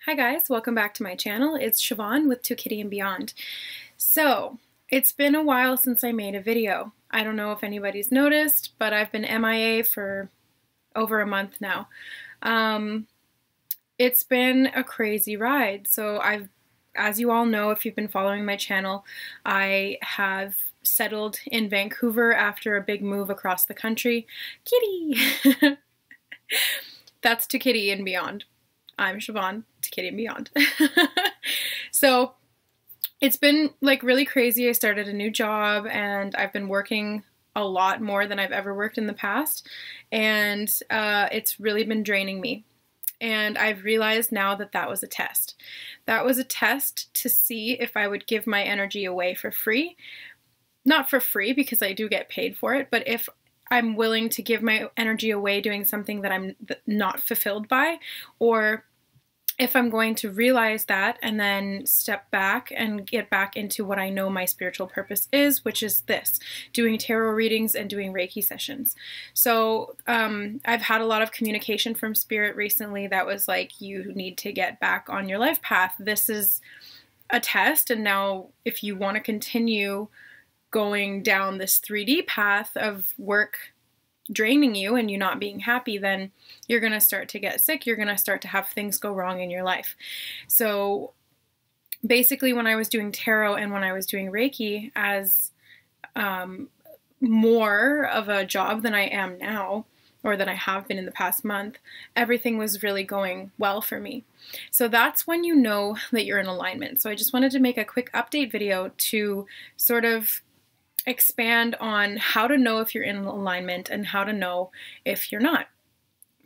Hi guys, welcome back to my channel. It's Siobhan with To Kitty and Beyond. So, it's been a while since I made a video. I don't know if anybody's noticed, but I've been MIA for over a month now. It's been a crazy ride. So as you all know, if you've been following my channel, I have settled in Vancouver after a big move across the country. Kitty! That's To Kitty and Beyond. I'm Siobhan, To Kitty and Beyond. So it's been like really crazy. I started a new job and I've been working a lot more than I've ever worked in the past, and it's really been draining me. And I've realized now that that was a test. That was a test to see if I would give my energy away for free. Not for free, because I do get paid for it, but if I'm willing to give my energy away doing something that I'm not fulfilled by, or if I'm going to realize that and then step back and get back into what I know my spiritual purpose is, which is this, doing tarot readings and doing Reiki sessions. So I've had a lot of communication from Spirit recently that was like, you need to get back on your life path. This is a test, and now if you want to continue going down this 3D path of work draining you and you not being happy, then you're going to start to get sick. You're going to start to have things go wrong in your life. So basically, when I was doing tarot and when I was doing Reiki as more of a job than I am now, or than I have been in the past month, everything was really going well for me. So that's when you know that you're in alignment. So I just wanted to make a quick update video to sort of expand on how to know if you're in alignment and how to know if you're not.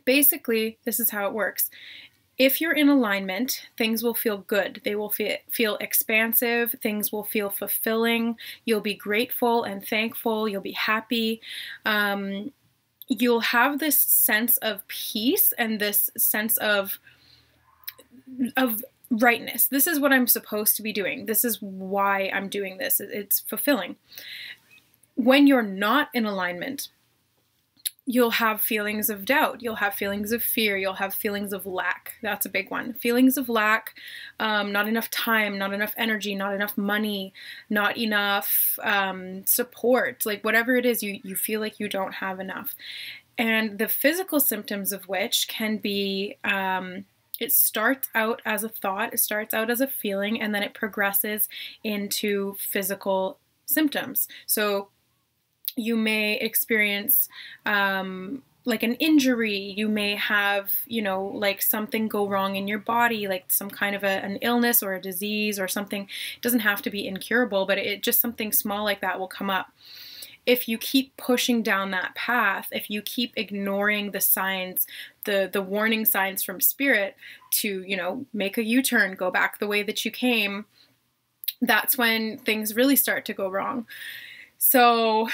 Basically, this is how it works. If you're in alignment, things will feel good. They will feel expansive. Things will feel fulfilling. You'll be grateful and thankful. You'll be happy. You'll have this sense of peace and this sense of rightness. This is what I'm supposed to be doing. This is why I'm doing this. It's fulfilling. When you're not in alignment, you'll have feelings of doubt. You'll have feelings of fear. You'll have feelings of lack. That's a big one. Feelings of lack, not enough time, not enough energy, not enough money, not enough support. Like whatever it is, you feel like you don't have enough. And the physical symptoms of which can be it starts out as a thought, it starts out as a feeling, and then it progresses into physical symptoms. So you may experience like an injury, you may have, like something go wrong in your body, like some kind of an illness or a disease or something. It doesn't have to be incurable, but it just something small like that will come up. If you keep pushing down that path, if you keep ignoring the signs, the warning signs from Spirit to, make a U-turn, go back the way that you came, that's when things really start to go wrong. So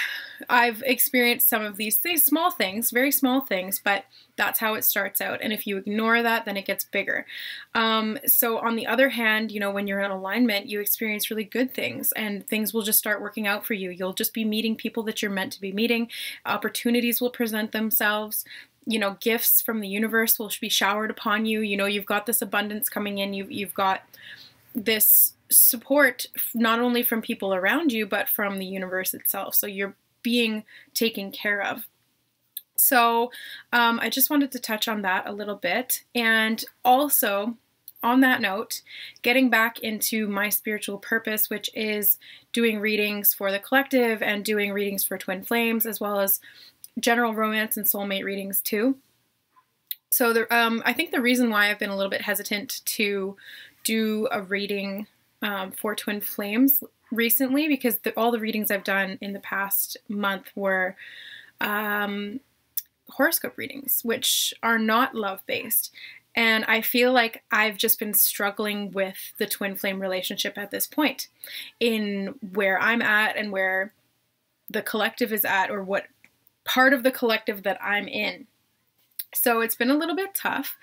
I've experienced some of these small things, very small things, but that's how it starts out. And if you ignore that, then it gets bigger. So on the other hand, when you're in alignment, you experience really good things and things will just start working out for you. You'll just be meeting people that you're meant to be meeting. Opportunities will present themselves. Gifts from the universe will be showered upon you. You've got this abundance coming in. You've got this support not only from people around you, but from the universe itself. So you're being taken care of. So I just wanted to touch on that a little bit. And also, on that note, getting back into my spiritual purpose, which is doing readings for the collective and doing readings for twin flames, as well as general romance and soulmate readings too. So I think the reason why I've been a little bit hesitant to do a reading for twin flames recently, because all the readings I've done in the past month were horoscope readings, which are not love-based. And I feel like I've just been struggling with the twin flame relationship at this point, in where I'm at and where the collective is at, or what part of the collective that I'm in. So it's been a little bit tough,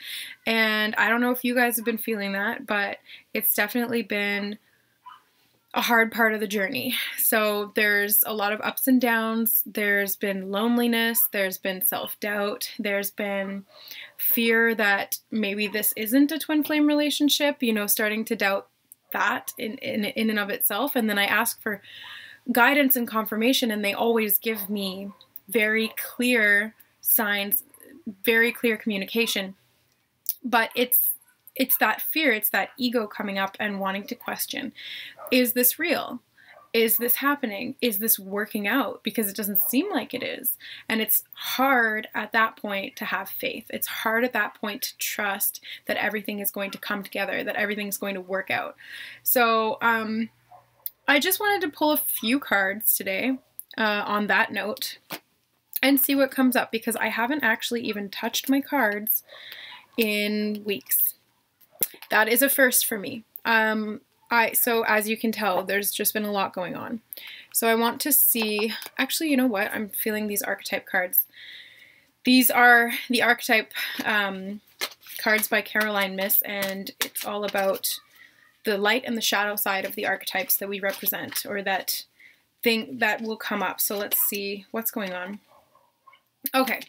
and I don't know if you guys have been feeling that, but it's definitely been a hard part of the journey. So there's a lot of ups and downs. There's been loneliness. There's been self-doubt. There's been fear that maybe this isn't a twin flame relationship, you know, starting to doubt that in and of itself. And then I ask for guidance and confirmation, and they always give me very clear signs, very clear communication. But it's that fear, it's that ego coming up and wanting to question, is this real? Is this happening? Is this working out? Because it doesn't seem like it is. And it's hard at that point to have faith. It's hard at that point to trust that everything is going to come together, that everything's going to work out. So I just wanted to pull a few cards today on that note and see what comes up, because I haven't actually even touched my cards in weeks. That is a first for me. So as you can tell, there's just been a lot going on. So I want to see, actually, you know what? I'm feeling these archetype cards. These are the archetype cards by Caroline Miss, and it's all about the light and the shadow side of the archetypes that we represent, or that thing that will come up. So let's see what's going on. Okay,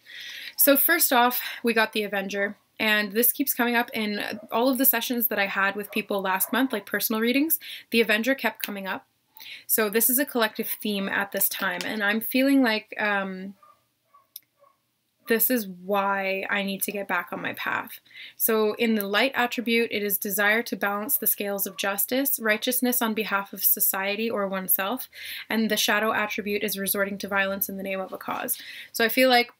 so first off, we got the Avenger. And this keeps coming up in all of the sessions that I had with people last month, like personal readings. The Avenger kept coming up. So this is a collective theme at this time. And I'm feeling like this is why I need to get back on my path. So in the light attribute, it is desire to balance the scales of justice, righteousness on behalf of society or oneself. And the shadow attribute is resorting to violence in the name of a cause. So I feel like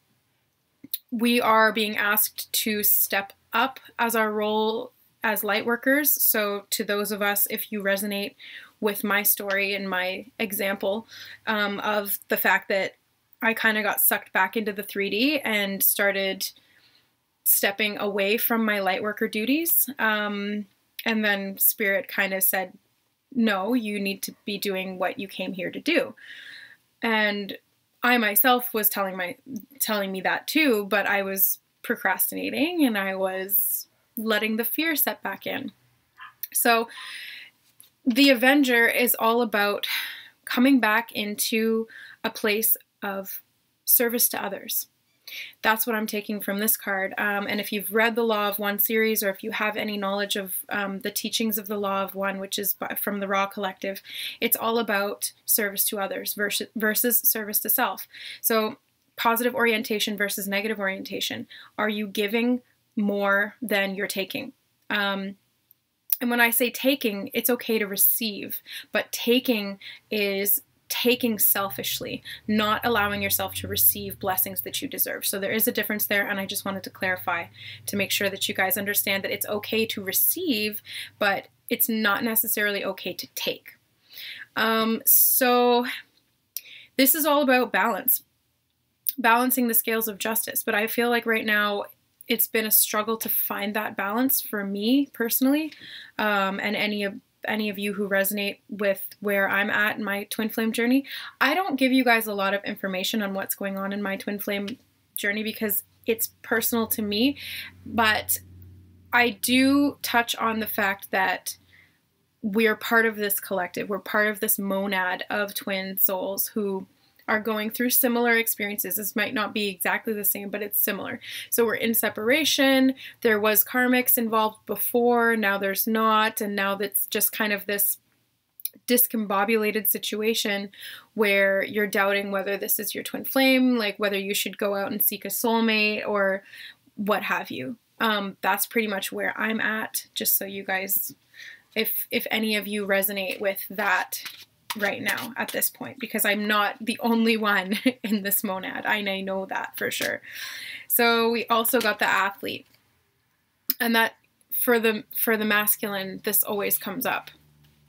we are being asked to step up as our role as light workers. So to those of us, if you resonate with my story and my example of the fact that I kind of got sucked back into the 3D and started stepping away from my light worker duties. And then Spirit kind of said, no, you need to be doing what you came here to do. And I myself was telling me that too, but I was procrastinating and I was letting the fear set back in. So the Avenger is all about coming back into a place of service to others. That's what I'm taking from this card. And if you've read the Law of One series, or if you have any knowledge of the teachings of the Law of One, which is from the Raw Collective, it's all about service to others versus service to self. So positive orientation versus negative orientation. Are you giving more than you're taking? And when I say taking, it's okay to receive, but taking is taking selfishly, not allowing yourself to receive blessings that you deserve. So there is a difference there, and I just wanted to clarify to make sure that you guys understand that it's okay to receive, but it's not necessarily okay to take. So this is all about balance, balancing the scales of justice. But I feel like right now it's been a struggle to find that balance for me personally, and any of you who resonate with where I'm at in my twin flame journey. I don't give you guys a lot of information on what's going on in my twin flame journey because it's personal to me, but I do touch on the fact that we're part of this collective. We're part of this monad of twin souls who are going through similar experiences. This might not be exactly the same, but it's similar. So we're in separation. There was karmics involved before, now there's not, and now that's just kind of this discombobulated situation where you're doubting whether this is your twin flame, like whether you should go out and seek a soulmate or what have you. That's pretty much where I'm at, just so you guys, if any of you resonate with that right now at this point, because I'm not the only one in this monad. I know that for sure. So we also got the athlete, and that for the masculine, this always comes up,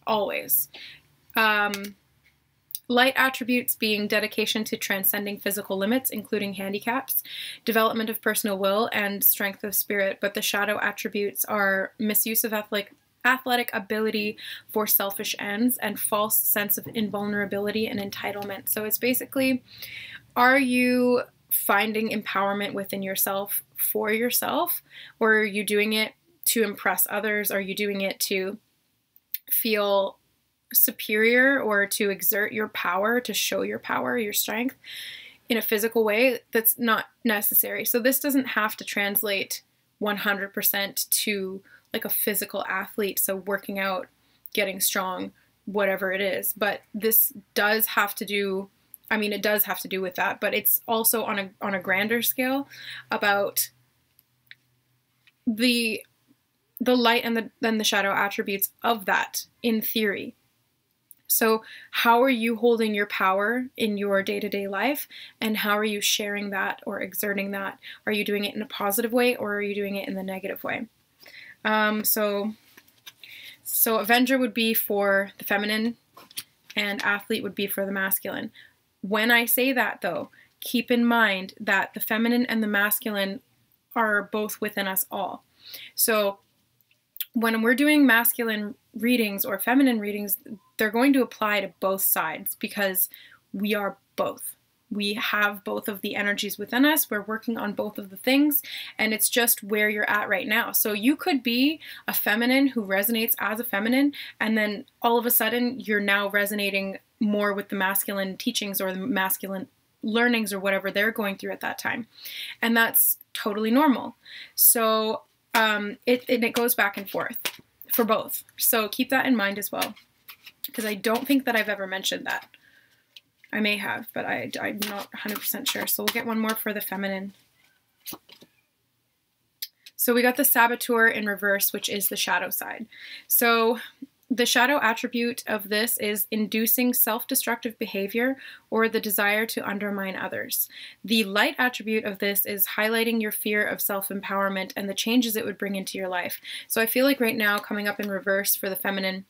always. Light attributes being dedication to transcending physical limits, including handicaps, development of personal will, and strength of spirit. But the shadow attributes are misuse of athletic ability for selfish ends, and false sense of invulnerability and entitlement. So it's basically, are you finding empowerment within yourself for yourself, or are you doing it to impress others? Are you doing it to feel superior or to exert your power, to show your power, your strength in a physical way, that's not necessary. So this doesn't have to translate 100% to like a physical athlete, so working out, getting strong, whatever it is. But this does have to do, I mean, it does have to do with that, but it's also on a grander scale about the light and the shadow attributes of that in theory. So how are you holding your power in your day-to-day life, and how are you sharing that or exerting that? Are you doing it in a positive way, or are you doing it in the negative way? So Avenger would be for the feminine and Athlete would be for the masculine. When I say that though, keep in mind that the feminine and the masculine are both within us all. So when we're doing masculine readings or feminine readings, they're going to apply to both sides because we are both. We have both of the energies within us. We're working on both of the things, and it's just where you're at right now. So you could be a feminine who resonates as a feminine, and then all of a sudden you're now resonating more with the masculine teachings or the masculine learnings or whatever they're going through at that time. And that's totally normal. So it goes back and forth for both. So keep that in mind as well, because I don't think that I've ever mentioned that. I may have, but I'm not 100% sure. So we'll get one more for the feminine. So we got the Saboteur in reverse, which is the shadow side. So the shadow attribute of this is inducing self-destructive behavior or the desire to undermine others. The light attribute of this is highlighting your fear of self-empowerment and the changes it would bring into your life. So I feel like right now, coming up in reverse for the feminine,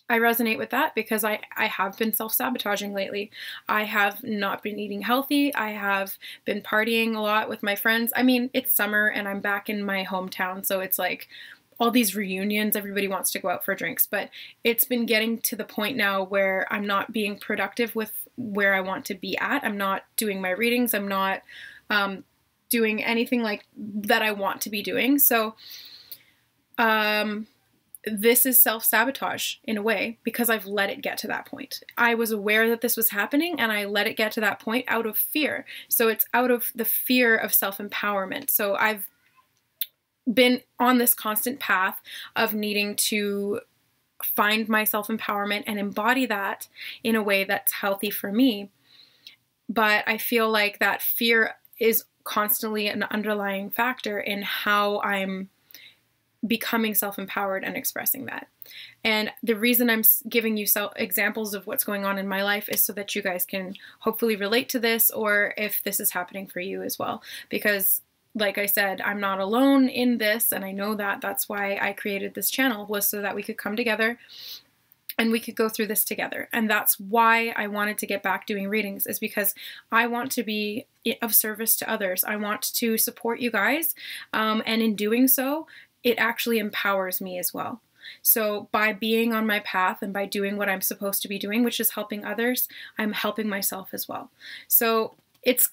I resonate with that because I have been self-sabotaging lately. I have not been eating healthy. I have been partying a lot with my friends. I mean, it's summer and I'm back in my hometown, so it's like all these reunions, everybody wants to go out for drinks, but it's been getting to the point now where I'm not being productive with where I want to be at. I'm not doing my readings. I'm not doing anything like that I want to be doing. So this is self-sabotage in a way because I've let it get to that point. I was aware that this was happening and I let it get to that point out of fear. So it's out of the fear of self-empowerment. So I've been on this constant path of needing to find my self-empowerment and embody that in a way that's healthy for me. But I feel like that fear is constantly an underlying factor in how I'm becoming self-empowered and expressing that. And the reason I'm giving you examples of what's going on in my life is so that you guys can hopefully relate to this, or if this is happening for you as well. Because like I said, I'm not alone in this, and I know that. That's why I created this channel, was so that we could come together and we could go through this together. And that's why I wanted to get back doing readings, is because I want to be of service to others. I want to support you guys, and in doing so, it actually empowers me as well. So by being on my path and by doing what I'm supposed to be doing, which is helping others, I'm helping myself as well. So it's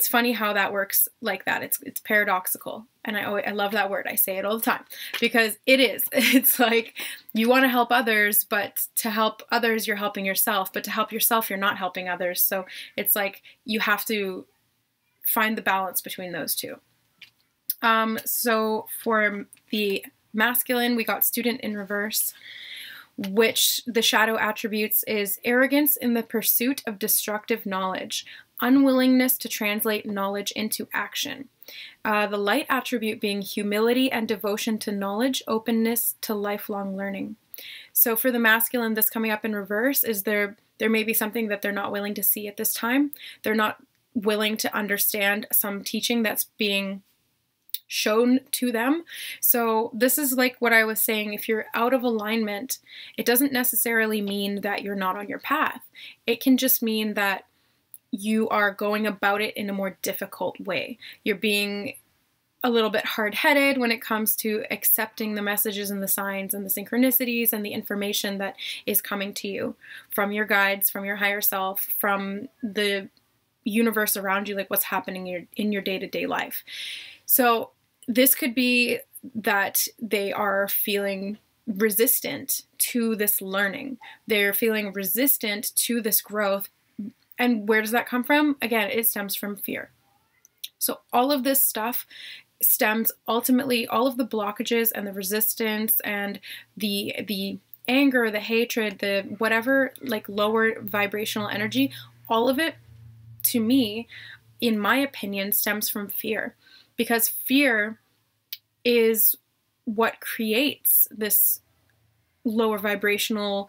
funny how that works like that. It's paradoxical. And I love that word. I say it all the time because it is. It's like you want to help others, but to help others, you're helping yourself. But to help yourself, you're not helping others. So it's like you have to find the balance between those two. So for the masculine, we got Student in reverse, which the shadow attributes is arrogance in the pursuit of destructive knowledge, unwillingness to translate knowledge into action. The light attribute being humility and devotion to knowledge, openness to lifelong learning. So for the masculine, this coming up in reverse is there may be something that they're not willing to see at this time. They're not willing to understand some teaching that's being shown to them. So this is like what I was saying, if you're out of alignment, it doesn't necessarily mean that you're not on your path. It can just mean that you are going about it in a more difficult way. You're being a little bit hard-headed when it comes to accepting the messages and the signs and the synchronicities and the information that is coming to you from your guides, from your higher self, from the universe around you, like what's happening in your day-to-day life. So this could be that they are feeling resistant to this learning. They're feeling resistant to this growth. And where does that come from? Again, it stems from fear. So all of this stuff stems ultimately, all of the blockages and the resistance and the anger, the hatred, the whatever, like lower vibrational energy, all of it, to me, in my opinion, stems from fear. Because fear is what creates this lower vibrational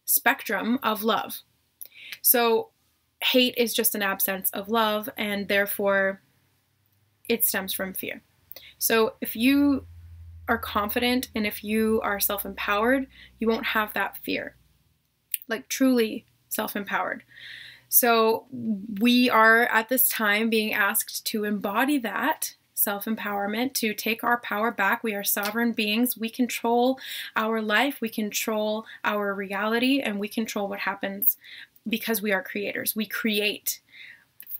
spectrum of love. So hate is just an absence of love, and therefore it stems from fear. So if you are confident and if you are self-empowered, you won't have that fear, like truly self-empowered. So we are at this time being asked to embody that self-empowerment, to take our power back. We are sovereign beings. We control our life, we control our reality, and we control what happens because we are creators. We create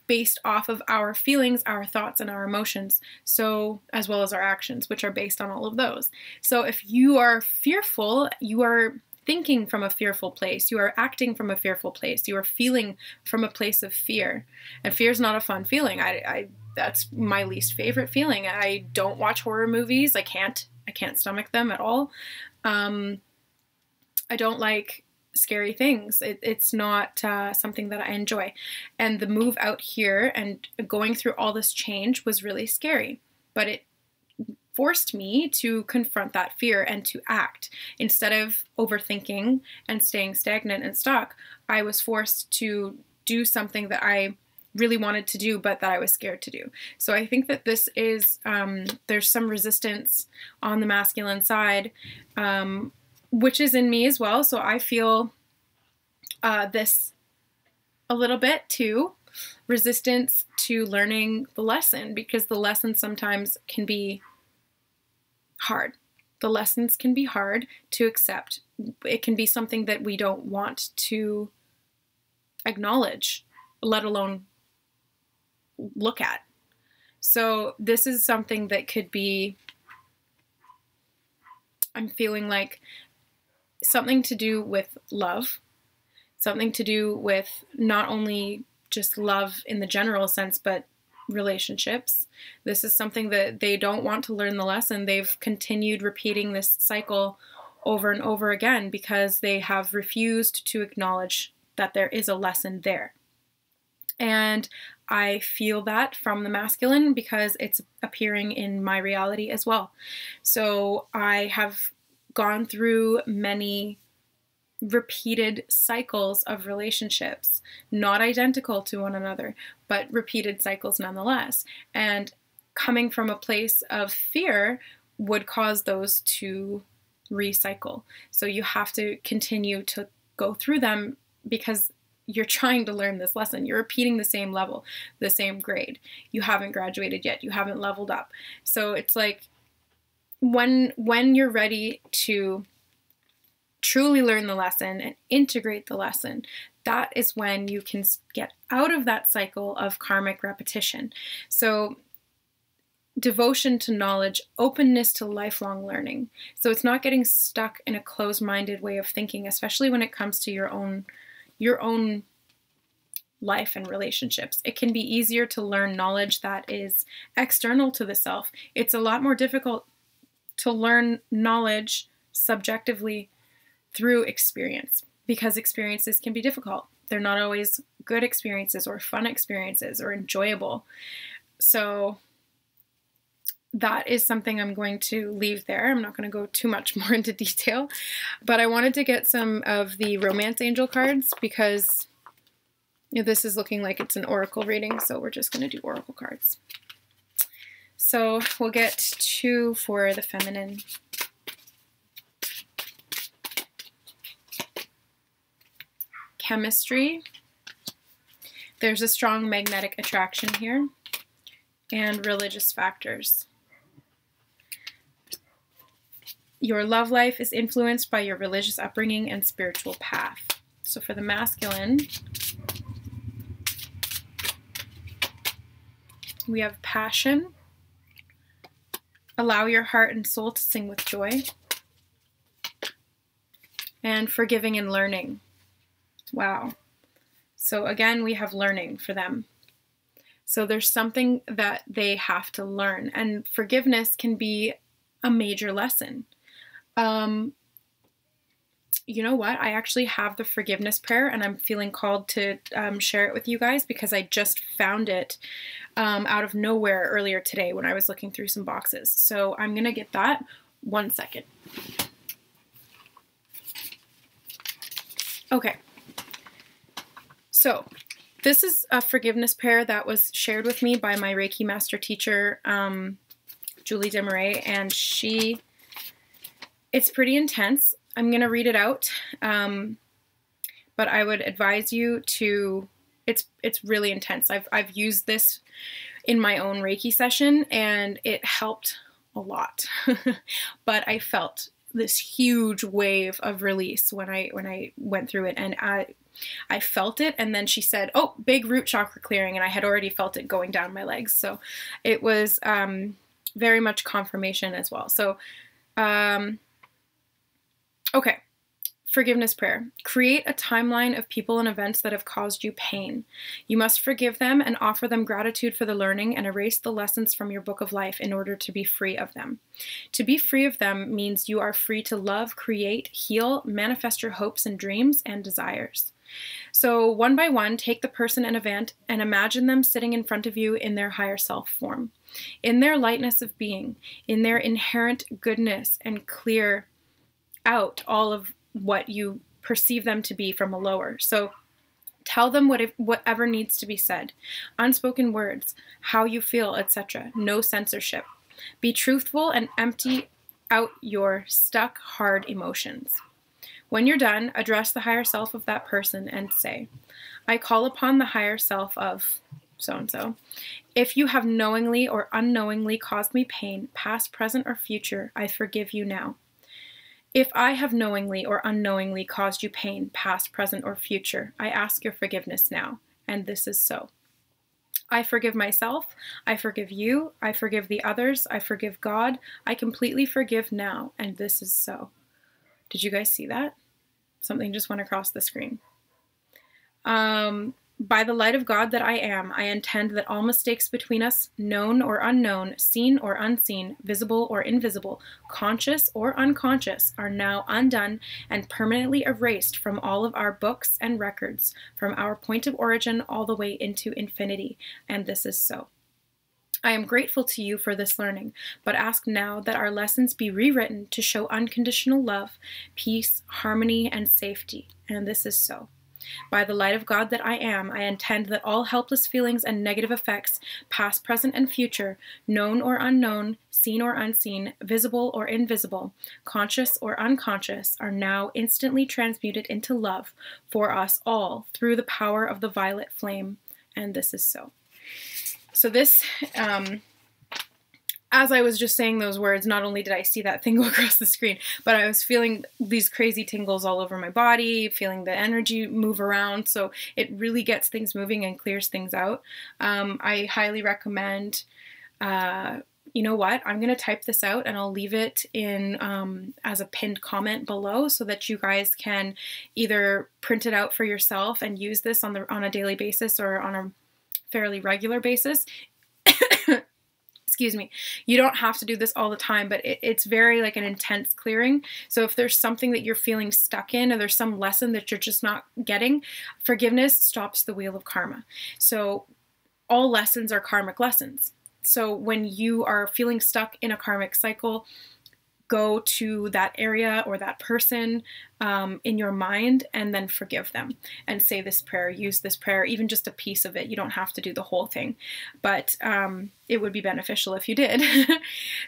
based off of our feelings, our thoughts, and our emotions, so as well as our actions, which are based on all of those. So if you are fearful, you are thinking from a fearful place, you are acting from a fearful place, you are feeling from a place of fear. And fear is not a fun feeling. That's my least favorite feeling. I don't watch horror movies. I can't stomach them at all. I don't like scary things. It's not something that I enjoy. And the move out here and going through all this change was really scary, but it forced me to confront that fear and to act. Instead of overthinking and staying stagnant and stuck, I was forced to do something that I really wanted to do, but that I was scared to do. So I think that this is, there's some resistance on the masculine side, which is in me as well. So I feel this a little bit too, resistance to learning the lesson, because the lesson sometimes can be hard. The lessons can be hard to accept. It can be something that we don't want to acknowledge, let alone look at. So this is something that could be, I'm feeling like, something to do with love, something to do with not only just love in the general sense, but relationships. This is something that they don't want to learn the lesson. They've continued repeating this cycle over and over again because they have refused to acknowledge that there is a lesson there. And I feel that from the masculine because it's appearing in my reality as well. So I have gone through many repeated cycles of relationships, not identical to one another, but repeated cycles nonetheless. And coming from a place of fear would cause those to recycle. So you have to continue to go through them because you're trying to learn this lesson. You're repeating the same level, the same grade. You haven't graduated yet. You haven't leveled up. So it's like when you're ready to truly learn the lesson and integrate the lesson, that is when you can get out of that cycle of karmic repetition. So devotion to knowledge, openness to lifelong learning. So it's not getting stuck in a closed-minded way of thinking, especially when it comes to your own life and relationships. It can be easier to learn knowledge that is external to the self. It's a lot more difficult to learn knowledge subjectively through experience, because experiences can be difficult. They're not always good experiences or fun experiences or enjoyable. So that is something I'm going to leave there. I'm not going to go too much more into detail, but I wanted to get some of the romance angel cards because this is looking like it's an oracle reading, so we're just going to do oracle cards. So we'll get 2 for the feminine. Chemistry. There's a strong magnetic attraction here. And religious factors. Your love life is influenced by your religious upbringing and spiritual path. So for the masculine, we have passion, Allow your heart and soul to sing with joy. And forgiving and learning. Wow. So again, we have learning for them. So there's something that they have to learn, and forgiveness can be a major lesson. You know what? I actually have the forgiveness prayer, and I'm feeling called to share it with you guys because I just found it out of nowhere earlier today when I was looking through some boxes. So I'm going to get that. 1 second. Okay. So this is a forgiveness prayer that was shared with me by my Reiki master teacher, Julie Desmarais, and it's pretty intense. I'm going to read it out, but I would advise you to, it's really intense. I've used this in my own Reiki session, and it helped a lot, but I felt this huge wave of release when I went through it, and I felt it, and then she said, oh, big root chakra clearing, and I had already felt it going down my legs, so it was very much confirmation as well. So okay, forgiveness prayer. Create a timeline of people and events that have caused you pain. You must forgive them and offer them gratitude for the learning and erase the lessons from your book of life in order to be free of them. To be free of them means you are free to love, create, heal, manifest your hopes and dreams and desires. So one by one, take the person and event and imagine them sitting in front of you in their higher self form, in their lightness of being, in their inherent goodness, and clear out all of what you perceive them to be from a lower. So tell them whatever needs to be said. Unspoken words, how you feel, etc. No censorship. Be truthful and empty out your stuck, hard emotions. When you're done, address the higher self of that person and say, I call upon the higher self of so-and-so. If you have knowingly or unknowingly caused me pain, past, present, or future, I forgive you now. If I have knowingly or unknowingly caused you pain, past, present, or future, I ask your forgiveness now, and this is so. I forgive myself, I forgive you, I forgive the others, I forgive God, I completely forgive now, and this is so. Did you guys see that? Something just went across the screen. By the light of God that I am, I intend that all mistakes between us, known or unknown, seen or unseen, visible or invisible, conscious or unconscious, are now undone and permanently erased from all of our books and records, from our point of origin all the way into infinity, and this is so. I am grateful to you for this learning, but ask now that our lessons be rewritten to show unconditional love, peace, harmony, and safety, and this is so. By the light of God that I am, I intend that all helpless feelings and negative effects, past, present, and future, known or unknown, seen or unseen, visible or invisible, conscious or unconscious, are now instantly transmuted into love for us all through the power of the violet flame, and this is so. So this, as I was just saying those words, not only did I see that thing go across the screen, but I was feeling these crazy tingles all over my body, feeling the energy move around. So it really gets things moving and clears things out. I highly recommend, you know what, I'm going to type this out and I'll leave it in as a pinned comment below so that you guys can either print it out for yourself and use this on a daily basis or on a fairly regular basis. Excuse me. You don't have to do this all the time, but it's very like an intense clearing. So if there's something that you're feeling stuck in or there's some lesson that you're just not getting, forgiveness stops the wheel of karma. So all lessons are karmic lessons. So when you are feeling stuck in a karmic cycle, go to that area or that person in your mind and then forgive them and say this prayer, use this prayer, even just a piece of it. You don't have to do the whole thing, but it would be beneficial if you did.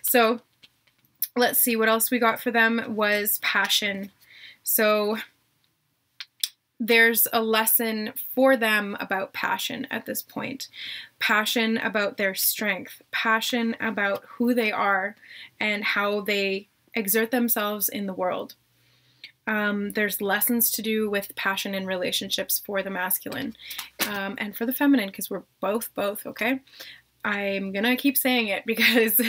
So let's see what else we got for them was passion. So there's a lesson for them about passion at this point. Passion about their strength, passion about who they are and how they exert themselves in the world. There's lessons to do with passion in relationships for the masculine and for the feminine, because we're both, okay? I'm gonna keep saying it because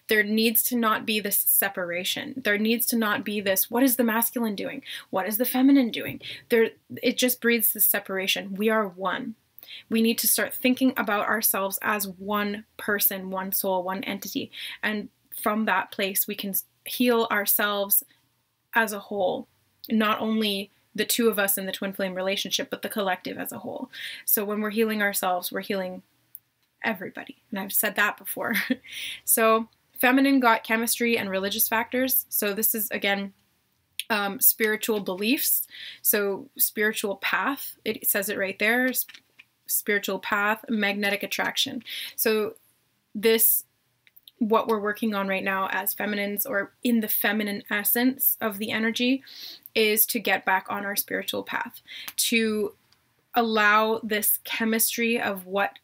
there needs to not be this separation. There needs to not be this, what is the masculine doing? What is the feminine doing? It just breeds this separation. We are one. We need to start thinking about ourselves as one person, one soul, one entity. And from that place, we can heal ourselves as a whole, not only the two of us in the twin flame relationship, but the collective as a whole. So when we're healing ourselves, we're healing everybody. And I've said that before. So feminine got chemistry and religious factors. So this is, again, spiritual beliefs. So spiritual path, it says it right there, spiritual path, magnetic attraction. So this, what we're working on right now as feminines, or in the feminine essence of the energy, is to get back on our spiritual path, to allow this chemistry of what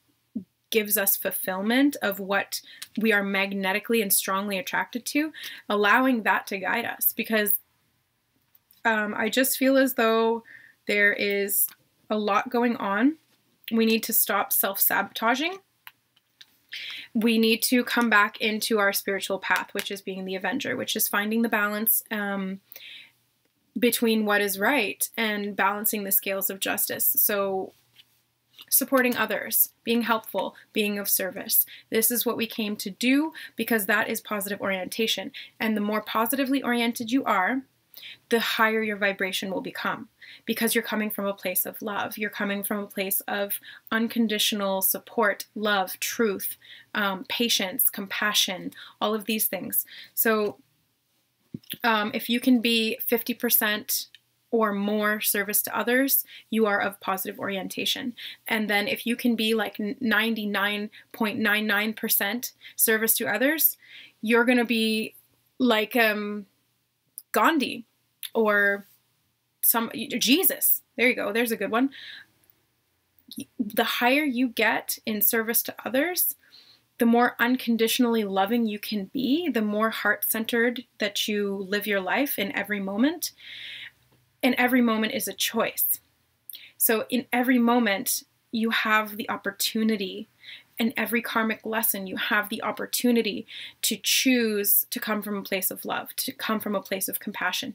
gives us fulfillment, of what we are magnetically and strongly attracted to, allowing that to guide us. Because I just feel as though there is a lot going on. We need to stop self-sabotaging. We need to come back into our spiritual path, which is being the Avenger, which is finding the balance between what is right and balancing the scales of justice. So supporting others, being helpful, being of service. This is what we came to do, because that is positive orientation. And the more positively oriented you are, the higher your vibration will become, because you're coming from a place of love. You're coming from a place of unconditional support, love, truth, patience, compassion, all of these things. So if you can be 50% or more service to others, you are of positive orientation. And then if you can be like 99.99% service to others, you're going to be like Gandhi or Jesus. There you go. There's a good one. The higher you get in service to others, the more unconditionally loving you can be, the more heart-centered that you live your life in every moment. And every moment is a choice. So in every moment, you have the opportunity. In every karmic lesson, you have the opportunity to choose to come from a place of love, to come from a place of compassion.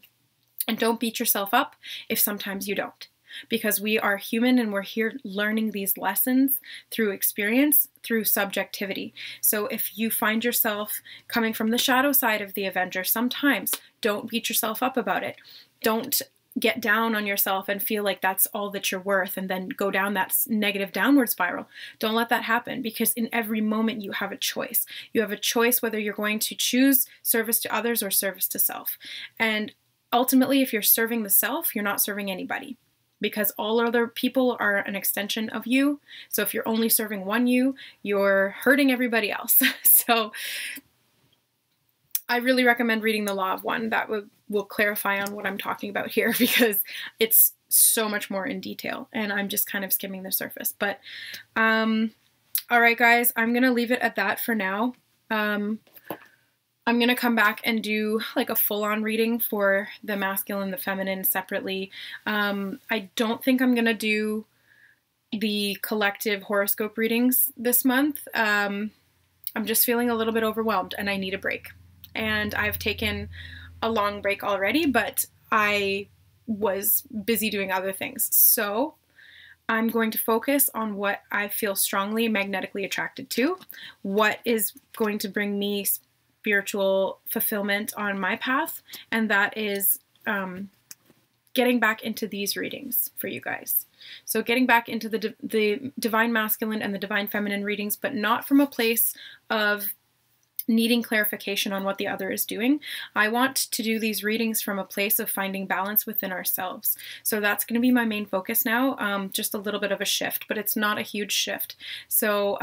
And don't beat yourself up if sometimes you don't. Because we are human and we're here learning these lessons through experience, through subjectivity. So if you find yourself coming from the shadow side of the Avenger, sometimes don't beat yourself up about it. Don't get down on yourself and feel like that's all that you're worth and then go down that negative downward spiral. Don't let that happen, because in every moment you have a choice. You have a choice whether you're going to choose service to others or service to self. And ultimately, if you're serving the self, you're not serving anybody, because all other people are an extension of you. So if you're only serving one you, you're hurting everybody else. So I really recommend reading The Law of One. That will clarify on what I'm talking about here, because it's so much more in detail and I'm just kind of skimming the surface. But all right, guys, I'm going to leave it at that for now. I'm going to come back and do like a full-on reading for the masculine and the feminine separately. I don't think I'm going to do the collective horoscope readings this month. I'm just feeling a little bit overwhelmed and I need a break. And I've taken a long break already, but I was busy doing other things. So I'm going to focus on what I feel strongly magnetically attracted to, what is going to bring me spiritual fulfillment on my path, and that is getting back into these readings for you guys. So getting back into the divine masculine and the divine feminine readings, but not from a place of needing clarification on what the other is doing. I want to do these readings from a place of finding balance within ourselves. So that's going to be my main focus now, just a little bit of a shift, but it's not a huge shift. So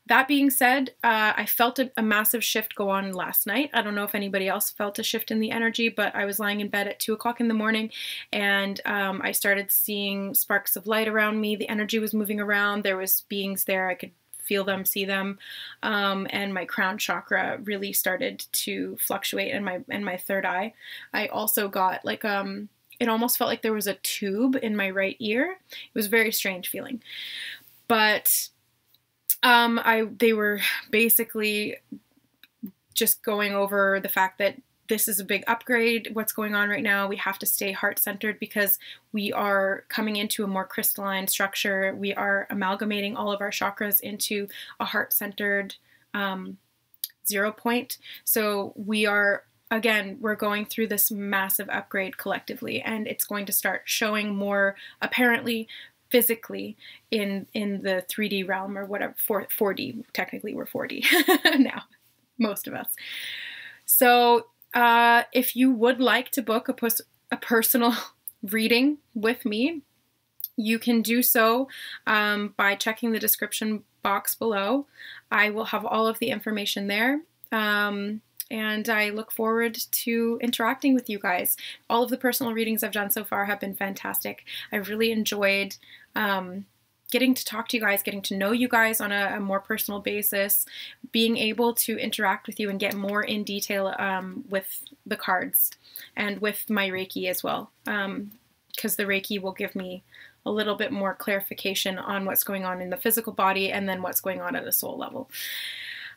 that being said, I felt a massive shift go on last night. I don't know if anybody else felt a shift in the energy, but I was lying in bed at 2 o'clock in the morning and I started seeing sparks of light around me. The energy was moving around. There was beings there. I could feel them, see them, and my crown chakra really started to fluctuate in my third eye. I also got like it almost felt like there was a tube in my right ear. It was a very strange feeling, but They were basically just going over the fact that this is a big upgrade. What's going on right now, we have to stay heart-centered because we are coming into a more crystalline structure. We are amalgamating all of our chakras into a heart-centered 0 point. So we are, again, we're going through this massive upgrade collectively, and it's going to start showing more apparently physically in the 3D realm, or whatever, 4D. Technically we're 4D now, most of us. So if you would like to book a personal reading with me, you can do so by checking the description box below. I will have all of the information there. And I look forward to interacting with you guys. All of the personal readings I've done so far have been fantastic. I've really enjoyed getting to talk to you guys, getting to know you guys on a more personal basis, being able to interact with you and get more in detail with the cards and with my Reiki as well. Because the Reiki will give me a little bit more clarification on what's going on in the physical body and then what's going on at a soul level.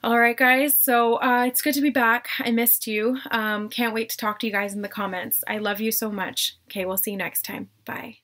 All right, guys, so it's good to be back. I missed you. Can't wait to talk to you guys in the comments. I love you so much. Okay, we'll see you next time. Bye.